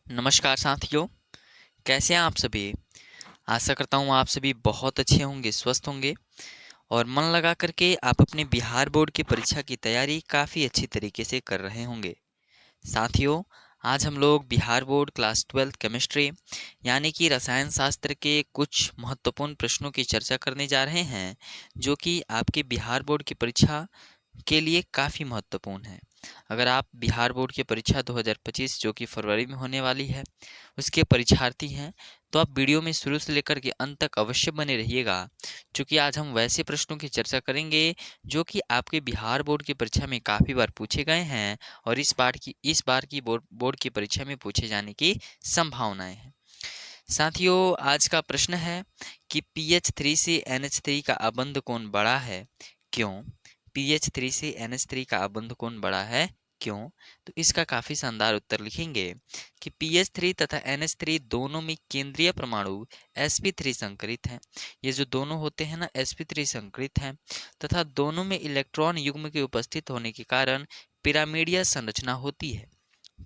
नमस्कार साथियों, कैसे हैं आप सभी? आशा करता हूँ आप सभी बहुत अच्छे होंगे, स्वस्थ होंगे और मन लगा करके आप अपने बिहार बोर्ड की परीक्षा की तैयारी काफ़ी अच्छी तरीके से कर रहे होंगे। साथियों, आज हम लोग बिहार बोर्ड क्लास 12 केमिस्ट्री यानी कि रसायन शास्त्र के कुछ महत्वपूर्ण प्रश्नों की चर्चा करने जा रहे हैं, जो कि आपके बिहार बोर्ड की परीक्षा के लिए काफ़ी महत्वपूर्ण है। अगर आप बिहार बोर्ड की परीक्षा 2025 जो कि फरवरी में होने वाली है, उसके परीक्षार्थी हैं, तो आप वीडियो में शुरू से लेकर के अंत तक अवश्य बने रहिएगा, क्योंकि आज हम वैसे प्रश्नों की चर्चा करेंगे जो कि आपके बिहार बोर्ड की परीक्षा में काफ़ी बार पूछे गए हैं और इस बार की बोर्ड की परीक्षा में पूछे जाने की संभावनाएं हैं। साथियों, आज का प्रश्न है कि PH3 से NH3 का अबंध कोण बड़ा है, क्यों? PH3 से NH3 का अबंध कोण बड़ा है, क्यों? तो इसका काफी शानदार उत्तर लिखेंगे कि PH3 तथा NH3 दोनों में केंद्रीय परमाणु sp3 संकरित हैं। ये जो दोनों होते हैं ना, sp3 संकरित हैं तथा दोनों में इलेक्ट्रॉन युग्म के उपस्थित होने के कारण पिरामिडीय संरचना होती है।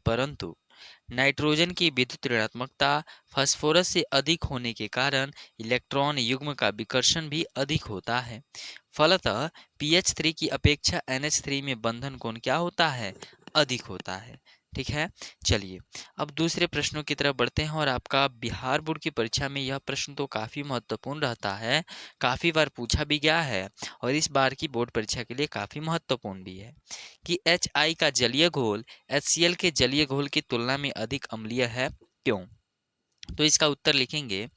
परंतु नाइट्रोजन की विद्युत ऋणात्मकता फास्फोरस से अधिक होने के कारण इलेक्ट्रॉन युग्म का विकर्षण भी अधिक होता है। फलतः PH3 की अपेक्षा NH3 में बंधन कोण क्या होता है? अधिक होता है। ठीक है, चलिए अब दूसरे प्रश्नों की तरफ बढ़ते हैं और आपका बिहार बोर्ड की परीक्षा में यह प्रश्न तो काफी महत्वपूर्ण रहता है, काफी बार पूछा भी गया है और इस बार की बोर्ड परीक्षा के लिए काफी महत्वपूर्ण भी है कि HI का जलीय घोल HCl के जलीय घोल की तुलना में अधिक अम्लीय है, क्यों? तो इसका उत्तर लिखेंगे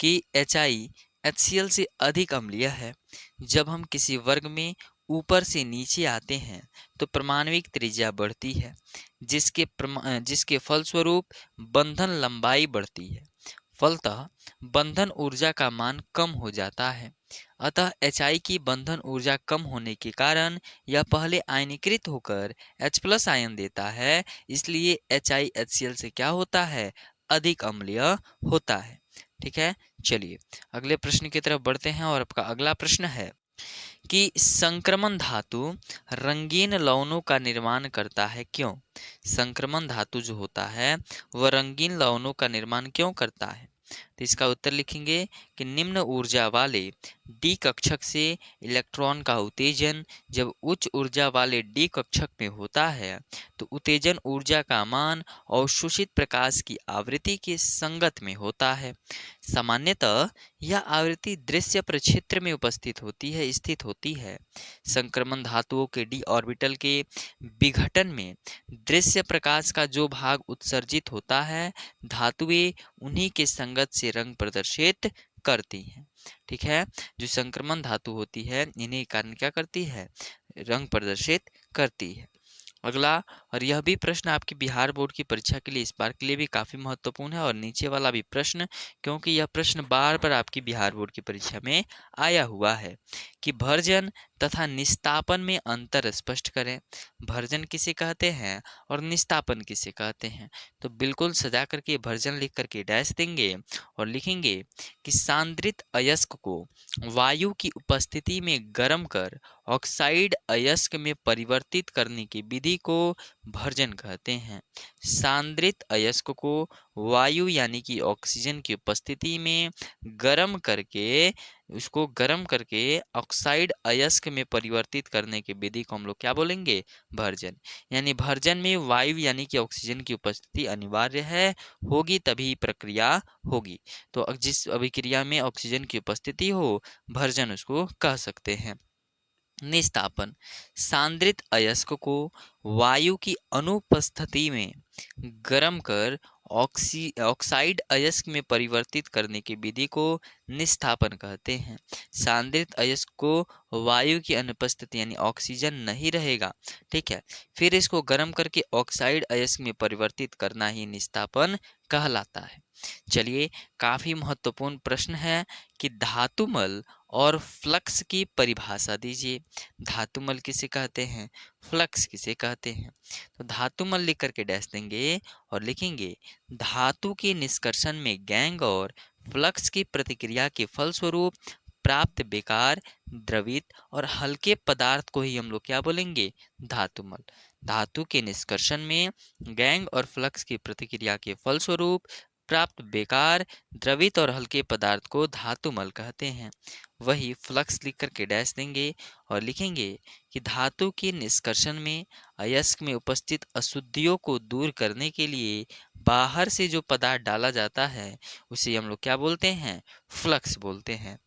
कि HI HCl से अधिक अम्लीय है। जब हम किसी वर्ग में ऊपर से नीचे आते हैं तो परमाणविक त्रिज्या बढ़ती है, जिसके फलस्वरूप बंधन लंबाई बढ़ती है। फलतः बंधन ऊर्जा का मान कम हो जाता है। अतः HI की बंधन ऊर्जा कम होने के कारण यह पहले आयनीकृत होकर H+ आयन देता है, इसलिए HI HCl से क्या होता है? अधिक अम्लीय होता है। ठीक है, चलिए अगले प्रश्न की तरफ बढ़ते हैं और आपका अगला प्रश्न है कि संक्रमण धातु रंगीन लवणों का निर्माण करता है, क्यों? संक्रमण धातु जो होता है वह रंगीन लवणों का निर्माण क्यों करता है? तो इसका उत्तर लिखेंगे कि निम्न ऊर्जा वाले डी कक्षक से इलेक्ट्रॉन का उत्तेजन जब उच्च ऊर्जा वाले डी कक्षक में होता है तो उत्तेजन ऊर्जा का मान अवशोषित प्रकाश की आवृत्ति के संगत में होता है। सामान्यतः यह आवृत्ति दृश्य प्रक्षेत्र में स्थित होती है। संक्रमण धातुओं के डी ऑर्बिटल के विघटन में दृश्य प्रकाश का जो भाग उत्सर्जित होता है, धातुएं उन्हीं के संगत से रंग प्रदर्शित करती हैं। ठीक है, जो संक्रमण धातु होती है इन्हीं कारण क्या करती है? रंग प्रदर्शित करती है। अगला, और यह भी प्रश्न आपकी बिहार बोर्ड की परीक्षा के लिए इस बार के लिए भी काफी महत्वपूर्ण है और नीचे वाला भी प्रश्न, क्योंकि यह प्रश्न बार बार आपकी बिहार बोर्ड की परीक्षा में आया हुआ है कि भर्जन तथा निस्तापन में अंतर स्पष्ट करें। भर्जन किसे कहते हैं और निस्तापन किसे कहते हैं? तो बिल्कुल सजा करके भर्जन लिख करके डैश देंगे और लिखेंगे कि सांद्रित अयस्क को वायु की उपस्थिति में गर्म कर ऑक्साइड अयस्क में परिवर्तित करने की विधि को भर्जन कहते हैं। सांद्रित अयस्क को वायु यानी कि ऑक्सीजन की उपस्थिति में गर्म करके ऑक्साइड अयस्क में परिवर्तित करने की विधि को हम लोग क्या बोलेंगे? भर्जन। यानी भर्जन में वायु यानी कि ऑक्सीजन की उपस्थिति अनिवार्य है, होगी तभी प्रक्रिया होगी। तो जिस अभिक्रिया में ऑक्सीजन की उपस्थिति हो, भर्जन उसको कह सकते हैं। निस्तापन, सांद्रित अयस्क को वायु की अनुपस्थिति में गर्म कर ऑक्साइड अयस्क में परिवर्तित करने की विधि को निस्तापन कहते हैं। सांद्रित अयस्क को वायु की अनुपस्थिति यानी ऑक्सीजन नहीं रहेगा, ठीक है, फिर इसको गर्म करके ऑक्साइड अयस्क में परिवर्तित करना ही निस्तापन कहलाता है। चलिए, काफी महत्वपूर्ण प्रश्न है कि धातुमल और फ्लक्स की परिभाषा दीजिए। धातुमल किसे कहते हैं? फ्लक्स किसे कहते हैं? तो धातुमल लिख करके डैश देंगे और लिखेंगे धातु के निष्कर्षण में गैंग और फ्लक्स की प्रतिक्रिया के फलस्वरूप प्राप्त बेकार, द्रवित और हल्के पदार्थ को ही हम लोग क्या बोलेंगे? धातुमल। धातु के निष्कर्षण में गैंग और फ्लक्स की प्रतिक्रिया के फलस्वरूप प्राप्त बेकार द्रवित और हल्के पदार्थ को धातुमल कहते हैं। वही फ्लक्स लिख करके डैश देंगे और लिखेंगे कि धातु के निष्कर्षण में अयस्क में उपस्थित अशुद्धियों को दूर करने के लिए बाहर से जो पदार्थ डाला जाता है उसे हम लोग क्या बोलते हैं, फ्लक्स बोलते हैं।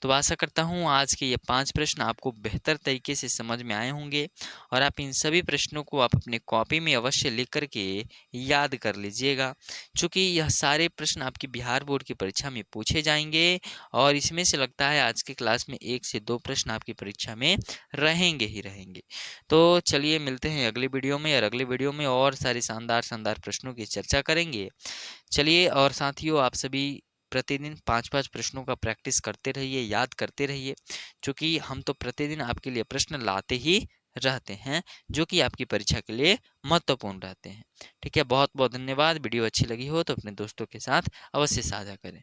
तो आशा करता हूँ आज के ये 5 प्रश्न आपको बेहतर तरीके से समझ में आए होंगे और आप इन सभी प्रश्नों को आप अपने कॉपी में अवश्य लिख करके याद कर लीजिएगा, चूँकि यह सारे प्रश्न आपकी बिहार बोर्ड की परीक्षा में पूछे जाएंगे और इसमें से लगता है आज की क्लास में 1 से 2 प्रश्न आपकी परीक्षा में रहेंगे ही रहेंगे। तो चलिए मिलते हैं अगले वीडियो में, और अगले वीडियो में और सारे शानदार शानदार प्रश्नों की चर्चा करेंगे। चलिए, और साथियों आप सभी प्रतिदिन 5-5 प्रश्नों का प्रैक्टिस करते रहिए, याद करते रहिए, क्योंकि हम तो प्रतिदिन आपके लिए प्रश्न लाते ही रहते हैं जो कि आपकी परीक्षा के लिए महत्वपूर्ण रहते हैं। ठीक है, बहुत बहुत धन्यवाद। वीडियो अच्छी लगी हो तो अपने दोस्तों के साथ अवश्य साझा करें।